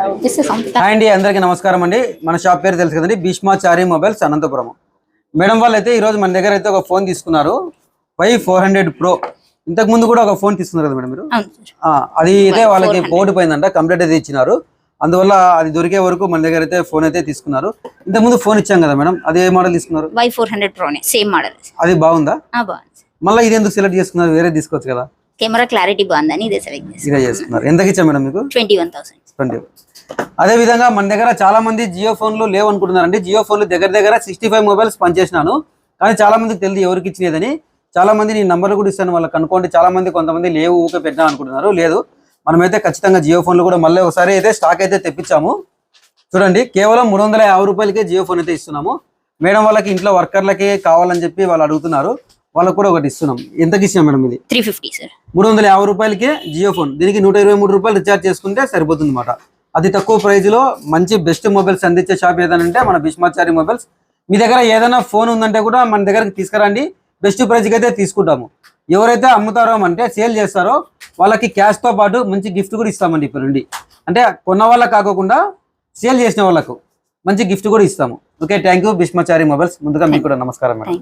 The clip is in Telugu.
హాయ్ అండి, అందరికీ నమస్కారం అండి. మన షాప్ పేరు తెలుసు కదండి, భీష్మాచారి మొబైల్స్ అనంతపురం. మేడం వాళ్ళు అయితే ఈరోజు మన దగ్గర అయితే ఒక ఫోన్ తీసుకున్నారు, Y400 Pro. ఇంతకు ముందు కూడా ఒక ఫోన్ తీసుకున్నారు కదా మేడం మీరు? అది అయితే వాళ్ళకి పోయిపోయిందంట, కంప్లీట్ అయితే ఇచ్చినారు. అందువల్ల అది దొరికే వరకు మన దగ్గర అయితే ఫోన్ అయితే తీసుకున్నారు. ఇంతకు ముందు ఫోన్ ఇచ్చాం కదా మేడం, అది ఏ మోడల్ తీసుకున్నారు? Y400 Pro same model. అది బాగుందా? మళ్ళీ ఇది ఎందుకు సెలెక్ట్ చేసుకున్నారు? వేరే తీసుకోవచ్చు కదా. కెమెరా క్లారిటీ బాగుందని ఇదే సెలెక్ట్ చేసుకున్నారు. ఎంతకి ఇచ్చా మేడం మీకు? 21,000. అదే విధంగా మన దగ్గర చాలా మంది జియో ఫోన్లు లేవు అనుకుంటున్నారండి. జియో ఫోన్లు దగ్గర 65 మొబైల్స్ పనిచేసినాను, కానీ చాలా మందికి తెలియదు ఎవరికి ఇచ్చినదని. చాలా మంది నేను నంబర్లు కూడా ఇస్తాను వాళ్ళకి కనుక్కోండి. చాలా మంది కొంతమంది లేవు ఊకే పెట్టినా అనుకుంటున్నారు. లేదు, మనమైతే ఖచ్చితంగా జియో ఫోన్లు కూడా మళ్ళీ ఒకసారి అయితే స్టాక్ అయితే తెప్పించాము. చూడండి, కేవలం 350 రూపాయలకే జియో ఫోన్ అయితే ఇస్తున్నాము. మేడం వాళ్ళకి ఇంట్లో వర్కర్లకి కావాలని చెప్పి వాళ్ళు అడుగుతున్నారు, వాళ్ళకు కూడా ఒకటి ఇస్తున్నాం. ఎంతకి ఇచ్చినాం మేడం? ఇది 350 సార్. 350 రూపాయలకే జియో ఫోన్. దీనికి 123 రూపాయలు రీఛార్జ్ చేసుకుంటే సరిపోతుంది అన్నమాట. అతి తక్కువ ప్రైజ్ లో మంచి బెస్ట్ మొబైల్స్ అందించే షాప్ ఏదంటే మన భీష్మాచారి మొబైల్స్. మీ దగ్గర ఏదైనా ఫోన్ ఉందంటే కూడా మన దగ్గరికి తీసుకురండి, బెస్ట్ ప్రైజ్కి అయితే తీసుకుంటాము. ఎవరైతే అమ్ముతారో అంటే సేల్ చేస్తారో వాళ్ళకి క్యాష్ తో పాటు మంచి గిఫ్ట్ కూడా ఇస్తామండి. ఇప్పుడు నుండి అంటే కొన్న వాళ్ళకి కాకుండా సేల్ చేసిన వాళ్ళకు మంచి గిఫ్ట్ కూడా ఇస్తాము. Okay, thank you Bhishmachari mobiles. ముందుగా మీకు కూడా నమస్కారం మేడం.